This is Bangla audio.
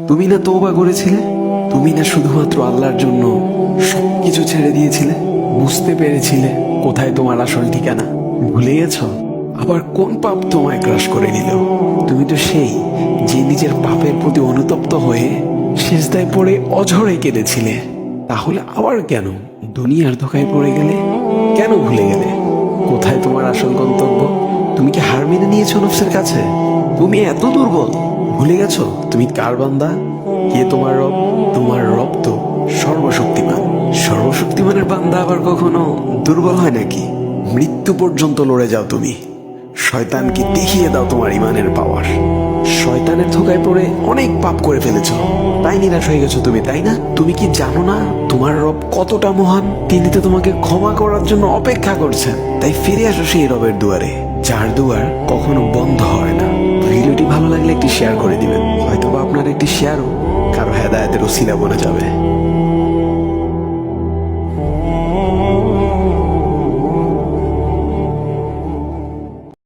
তুমি না তওবা করেছিলে? তুমি না শুধুমাত্র আল্লাহর জন্য সবকিছু ছেড়ে দিয়েছিলে? বুঝতে পেরেছিলে কোথায় তোমার আসল ঠিকানা? ভুলে গেছো? আবার কোন পাপ তোমায় গ্রাস করে নিল? তুমি তো সেই যে নিজের পাপের প্রতি অনুতপ্ত হয়ে সিজদায় পড়ে অঝরে কেঁদেছিলে। তাহলে আবার কেন দুনিয়ার ধোকায় পড়ে গেলে? কেন ভুলে গেলে কোথায় তোমার আসল গন্তব্য? তুমি কি হার মেনে নিয়েছো নফসের কাছে? তুমি এত দুর্বল, ভুলে গেছো তুমি কার বান্দা? কে তোমার রব? তোমার রব তো সর্বশক্তিমান। সর্বশক্তিমানের বান্দা আবার কখনো দুর্বল হয় নাকি? মৃত্যু পর্যন্ত লড়ে যাও তুমি। শয়তানকে দেখিয়ে দাও তোমার ইমানের পাওয়ার। শয়তানের ধোকায় পড়ে অনেক পাপ করে ফেলেছো, তাই নিরাশ হয়ে গেছো তুমি, তাই না? তুমি কি জানো না তোমার রব কতটা মহান? তিনি তো তোমাকে ক্ষমা করার জন্য অপেক্ষা করছেন। তাই ফিরে আসো সেই রবের দুয়ারে, যার দুয়ার কখনো বন্ধ হয় না। ভিডিওটি ভালো লাগলে একটি শেয়ার করে দিবেন, হয়তোবা আপনার একটি শেয়ারও কারো হেদায়েতের উসিলা বনে যাবে।